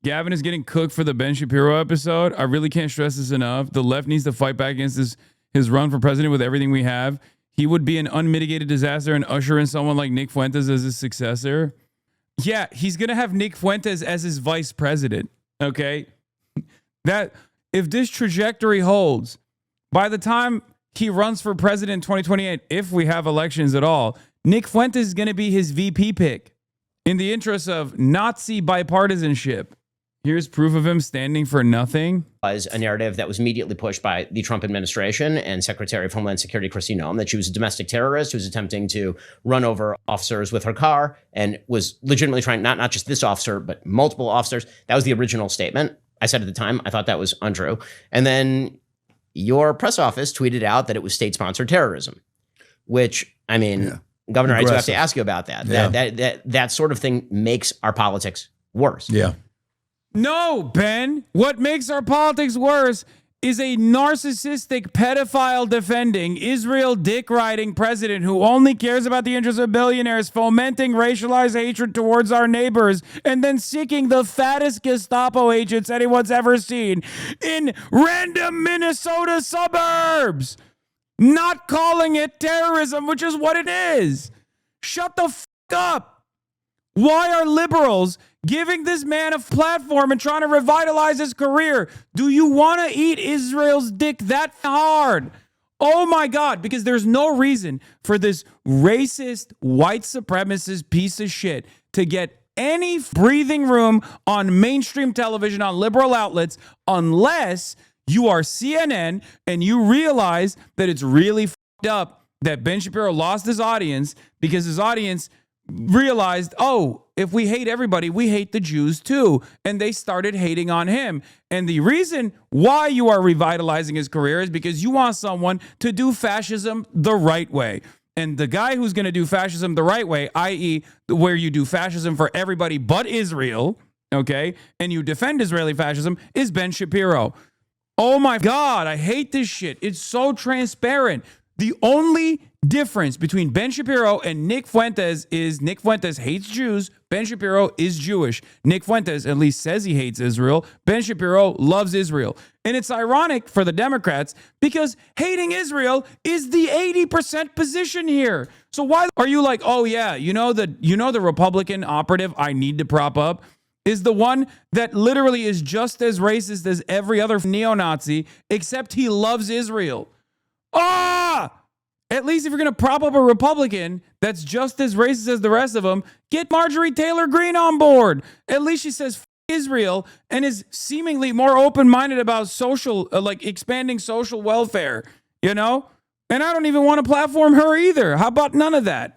Gavin is getting cooked for the Ben Shapiro episode. I really can't stress this enough. The left needs to fight back against his run for president with everything we have. He would be an unmitigated disaster and usher in someone like Nick Fuentes as his successor. Yeah, he's going to have Nick Fuentes as his vice president, okay? That if this trajectory holds, by the time he runs for president in 2028, if we have elections at all, Nick Fuentes is going to be his VP pick in the interest of Nazi bipartisanship. Here's proof of him standing for nothing. Was a narrative that was immediately pushed by the Trump administration and Secretary of Homeland Security Kristi Noem that she was a domestic terrorist who was attempting to run over officers with her car and was legitimately trying, not just this officer, but multiple officers. That was the original statement. I said at the time, I thought that was untrue. And then your press office tweeted out that it was state-sponsored terrorism, which, I mean, Governor, aggressive. I do have to ask you about that. Yeah. That sort of thing makes our politics worse. Yeah. No, Ben. What makes our politics worse is a narcissistic pedophile defending Israel dick riding president who only cares about the interests of billionaires, fomenting racialized hatred towards our neighbors, and then seeking the fattest Gestapo agents anyone's ever seen in random Minnesota suburbs. Not calling it terrorism, which is what it is. Shut the f*** up. Why are liberals giving this man a platform and trying to revitalize his career? Do you want to eat Israel's dick that hard? Oh my God, because there's no reason for this racist, white supremacist piece of shit to get any breathing room on mainstream television, on liberal outlets, unless you are CNN and you realize that it's really fucked up that Ben Shapiro lost his audience because his audience realized, oh, if we hate everybody, we hate the Jews too. And they started hating on him. And the reason why you are revitalizing his career is because you want someone to do fascism the right way. And the guy who's going to do fascism the right way, i.e., where you do fascism for everybody but Israel, okay, and you defend Israeli fascism, is Ben Shapiro. Oh my God, I hate this shit. It's so transparent. The only difference between Ben Shapiro and Nick Fuentes is Nick Fuentes hates Jews. Ben Shapiro is Jewish. Nick Fuentes at least says he hates Israel. Ben Shapiro loves Israel. And it's ironic for the Democrats because hating Israel is the 80% position here. So why are you like, oh yeah, the Republican operative I need to prop up is the one that literally is just as racist as every other neo-Nazi, except he loves Israel. At least if you're going to prop up a Republican that's just as racist as the rest of them, get Marjorie Taylor Greene on board. At least she says F Israel and is seemingly more open-minded about social, expanding social welfare, And I don't even want to platform her either. How about none of that,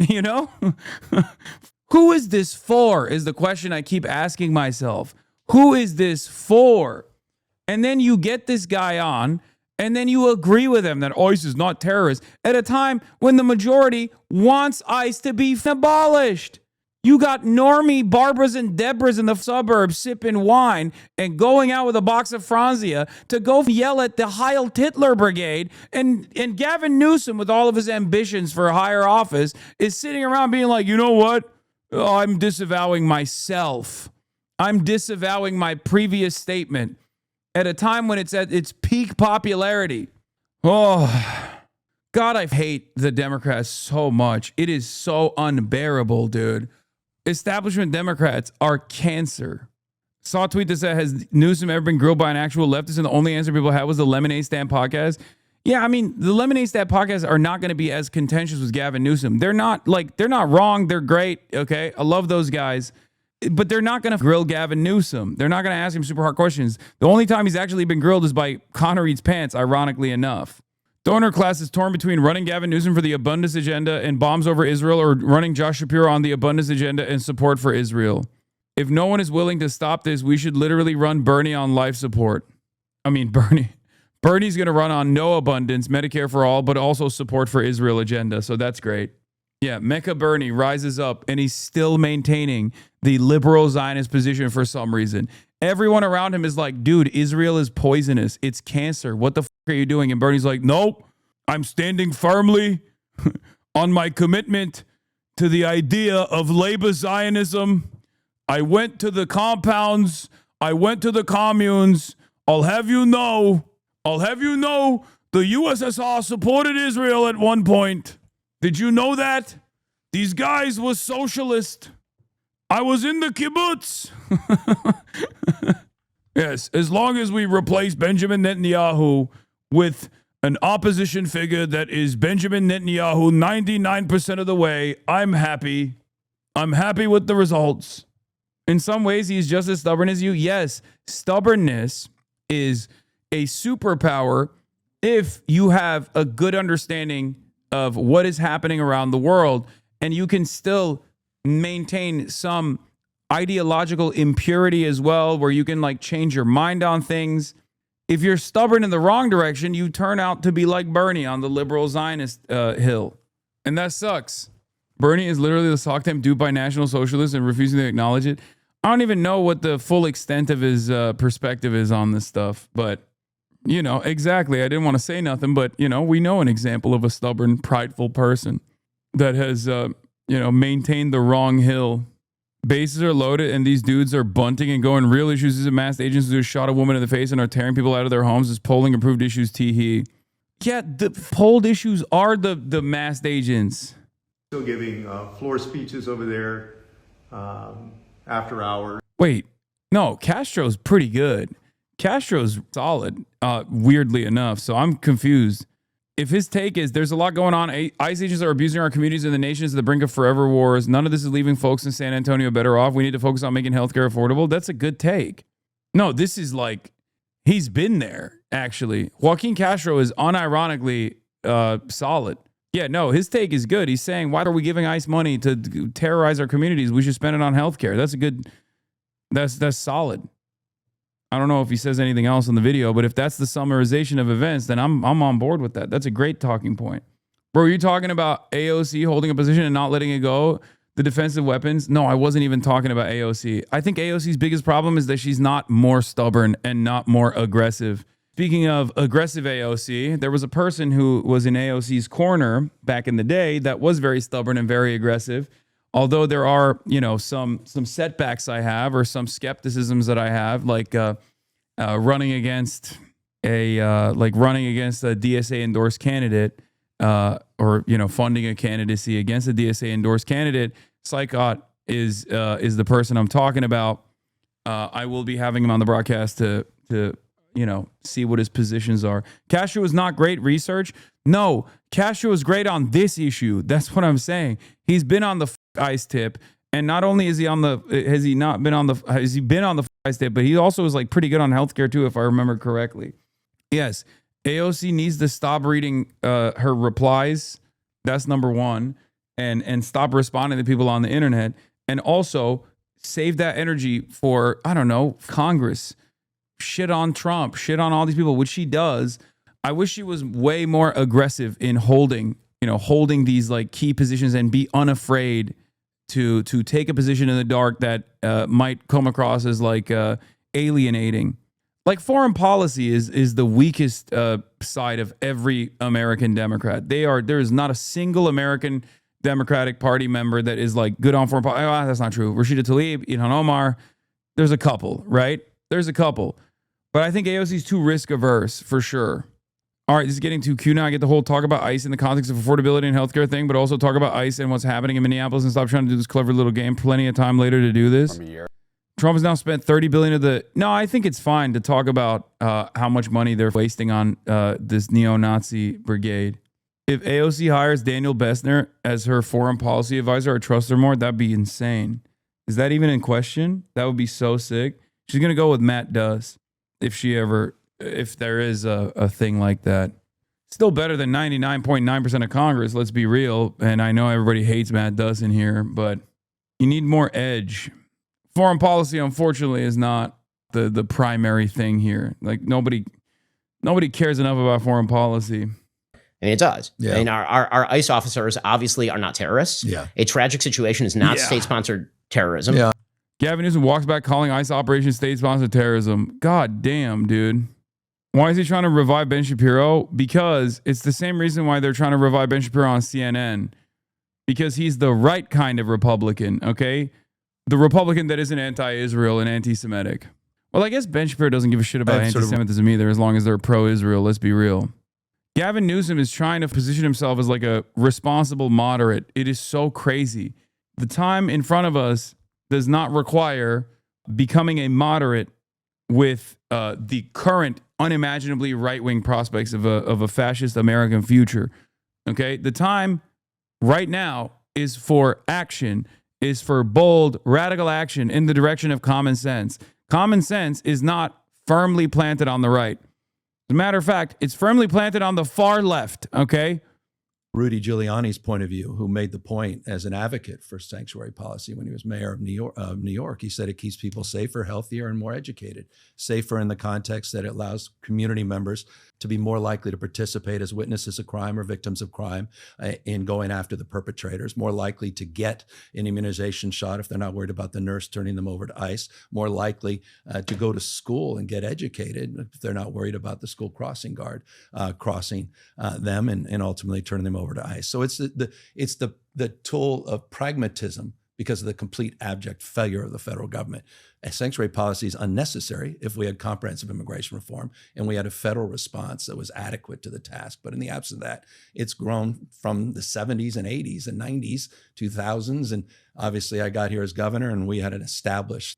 Who is this for is the question I keep asking myself. Who is this for? And then you get this guy on, and then you agree with him that ICE is not terrorist at a time when the majority wants ICE to be abolished. You got normie Barbaras and Debras in the suburbs sipping wine and going out with a box of Franzia to go yell at the Heil Hitler Brigade. And Gavin Newsom, with all of his ambitions for a higher office, is sitting around being like, you know what? Oh, I'm disavowing myself. I'm disavowing my previous statement at a time when it's at its peak popularity. Oh, God, I hate the Democrats so much. It is so unbearable, dude. Establishment Democrats are cancer. Saw a tweet that said, has Newsom ever been grilled by an actual leftist? And the only answer people had was the Lemonade Stand podcast. Yeah, I mean, the Lemonade Stand podcasts are not going to be as contentious as Gavin Newsom. They're not wrong. They're great. Okay. I love those guys. But they're not going to grill Gavin Newsom. They're not going to ask him super hard questions. The only time he's actually been grilled is by Connor Eats Pants, ironically enough. Donor class is torn between running Gavin Newsom for the abundance agenda and bombs over Israel or running Josh Shapiro on the abundance agenda and support for Israel. If no one is willing to stop this, we should literally run Bernie on life support. I mean, Bernie's going to run on no abundance, Medicare for all, but also support for Israel agenda. So that's great. Yeah, Mecca Bernie rises up and he's still maintaining the liberal Zionist position for some reason. Everyone around him is like, dude, Israel is poisonous. It's cancer. What the f*** are you doing? And Bernie's like, nope, I'm standing firmly on my commitment to the idea of labor Zionism. I went to the compounds I went to the communes. I'll have you know, the USSR supported Israel at one point. Did you know that? These guys were socialist. I was in the kibbutz. Yes, as long as we replace Benjamin Netanyahu with an opposition figure that is Benjamin Netanyahu 99% of the way, I'm happy. I'm happy with the results. In some ways, he's just as stubborn as you. Yes, stubbornness is a superpower if you have a good understanding of what is happening around the world, and you can still maintain some ideological impurity as well, where you can like change your mind on things. If you're stubborn in the wrong direction, you turn out to be like Bernie on the liberal Zionist hill. And that sucks. Bernie is literally the sock temp duped by National Socialists and refusing to acknowledge it. I don't even know what the full extent of his perspective is on this stuff. But, you know, exactly. I didn't want to say nothing, but, you know, we know an example of a stubborn, prideful person that has, maintained the wrong hill. Bases are loaded and these dudes are bunting and going. Real issues is a masked agents who shot a woman in the face and are tearing people out of their homes. Is polling approved issues tee. Yeah, the polled issues are the masked agents. Still giving floor speeches over there after hours. Wait, no, Castro's pretty good. Castro's solid, weirdly enough. So I'm confused. If his take is there's a lot going on, ICE agents are abusing our communities and the nation is at the brink of forever wars. None of this is leaving folks in San Antonio better off. We need to focus on making healthcare affordable. That's a good take. No, this is like, he's been there, actually. Joaquin Castro is unironically solid. Yeah, no, his take is good. He's saying, why are we giving ICE money to terrorize our communities? We should spend it on healthcare. That's a good, that's solid. I don't know if he says anything else in the video, but if that's the summarization of events, then I'm on board with that. That's a great talking point. Bro, are you talking about AOC holding a position and not letting it go? The defensive weapons? No, I wasn't even talking about AOC. I think AOC's biggest problem is that she's not more stubborn and not more aggressive. Speaking of aggressive AOC, there was a person who was in AOC's corner back in the day that was very stubborn and very aggressive. Although there are, some setbacks I have or some skepticisms that I have, like running against a DSA endorsed candidate, or funding a candidacy against a DSA endorsed candidate. Psychot is the person I'm talking about. I will be having him on the broadcast to see what his positions are. Castro is not great research. No, Castro is great on this issue. That's what I'm saying. He's been on the ICE tip, and not only is he on the has he been on the ICE tip, but he also is like pretty good on healthcare too, if I remember correctly. Yes, AOC needs to stop reading her replies. That's number one, and stop responding to people on the internet, and also save that energy for Congress. Shit on Trump, shit on all these people, which she does. I wish she was way more aggressive in holding these like key positions and be unafraid to take a position in the dark that might come across as like alienating. Like foreign policy is the weakest side of every American Democrat. There is not a single American Democratic Party member that is like good on foreign policy. Oh, that's not true. Rashida Tlaib, Ilhan Omar. There's a couple, right? There's a couple. But I think AOC's too risk averse for sure. All right, this is getting too cute now. I get the whole talk about ICE in the context of affordability and healthcare thing, but also talk about ICE and what's happening in Minneapolis and stop trying to do this clever little game. Plenty of time later to do this. Trump has now spent $30 billion of the... No, I think it's fine to talk about how much money they're wasting on this neo-Nazi brigade. If AOC hires Daniel Bessner as her foreign policy advisor or trusts her more, that'd be insane. Is that even in question? That would be so sick. She's going to go with Matt Duss if there is a thing like that. Still better than 99.9% of Congress, let's be real. And I know everybody hates Matt Duss in here, but you need more edge. Foreign policy, unfortunately, is not the primary thing here. Like nobody cares enough about foreign policy. And it does. Yeah. I mean, our ICE officers obviously are not terrorists. Yeah. A tragic situation is not state-sponsored terrorism. Yeah. Gavin Newsom walks back calling ICE operation state-sponsored terrorism. God damn, dude. Why is he trying to revive Ben Shapiro? Because it's the same reason why they're trying to revive Ben Shapiro on CNN. Because he's the right kind of Republican, okay? The Republican that isn't anti-Israel and anti-Semitic. Well, I guess Ben Shapiro doesn't give a shit about anti-Semitism either, as long as they're pro-Israel. Let's be real. Gavin Newsom is trying to position himself as like a responsible moderate. It is so crazy. The time in front of us does not require becoming a moderate with the current unimaginably right-wing prospects of a fascist American future. Okay? The time right now is for action, is for bold, radical action in the direction of common sense. Common sense is not firmly planted on the right. As a matter of fact, it's firmly planted on the far left, okay? Rudy Giuliani's point of view, who made the point as an advocate for sanctuary policy when he was mayor of New York, he said it keeps people safer, healthier, and more educated. Safer in the context that it allows community members to be more likely to participate as witnesses of crime or victims of crime in going after the perpetrators, more likely to get an immunization shot if they're not worried about the nurse turning them over to ICE, more likely to go to school and get educated if they're not worried about the school crossing guard crossing them and ultimately turning them over to ICE. So it's the tool of pragmatism because of the complete abject failure of the federal government. A sanctuary policy is unnecessary if we had comprehensive immigration reform and we had a federal response that was adequate to the task. But in the absence of that, it's grown from the 70s and 80s and 90s, 2000s. And obviously I got here as governor and we had an established.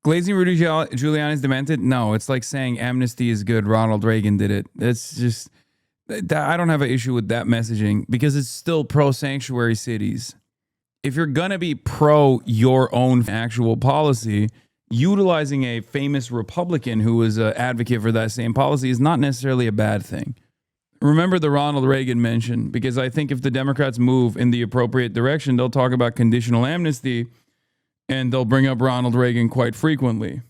Glazing Rudy Giuliani's demented? No, it's like saying amnesty is good. Ronald Reagan did it. It's just, I don't have an issue with that messaging because it's still pro-sanctuary cities. If you're going to be pro your own actual policy, utilizing a famous Republican who was an advocate for that same policy is not necessarily a bad thing. Remember the Ronald Reagan mention, because I think if the Democrats move in the appropriate direction, they'll talk about conditional amnesty and they'll bring up Ronald Reagan quite frequently.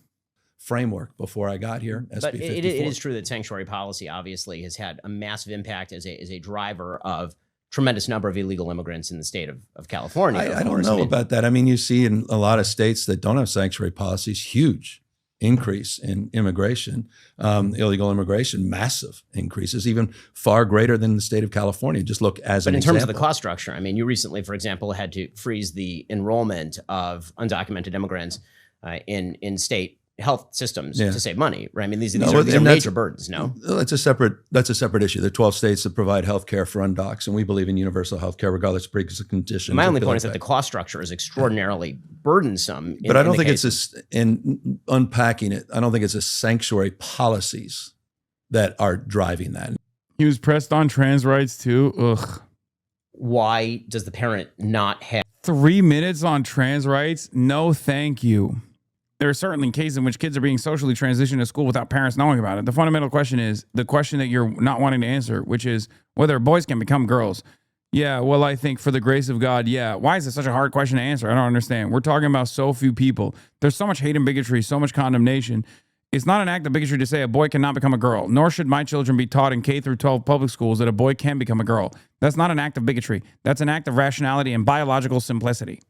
Framework before I got here. But it is true that sanctuary policy obviously has had a massive impact as a driver of tremendous number of illegal immigrants in the state of California. I don't know about that. I mean, you see in a lot of states that don't have sanctuary policies, huge increase in immigration, illegal immigration, massive increases, even far greater than the state of California. Just look as an example. But in terms of the cost structure, I mean, you recently, for example, had to freeze the enrollment of undocumented immigrants in state health systems to save money, right? I mean, these are major burdens, no? That's a separate issue. There are 12 states that provide health care for undocs, and we believe in universal health care regardless of pre-existing conditions. My only point is that the cost structure is extraordinarily burdensome. But I don't think in unpacking it, I don't think it's the sanctuary policies that are driving that. He was pressed on trans rights too. Ugh. Why does the parent not have 3 minutes on trans rights? No, thank you. There are certainly cases in which kids are being socially transitioned to school without parents knowing about it. The fundamental question is the question that you're not wanting to answer, which is whether boys can become girls. Yeah, well, I think for the grace of God, yeah. Why is it such a hard question to answer? I don't understand. We're talking about so few people. There's so much hate and bigotry, so much condemnation. It's not an act of bigotry to say a boy cannot become a girl, nor should my children be taught in K through 12 public schools that a boy can become a girl. That's not an act of bigotry. That's an act of rationality and biological simplicity.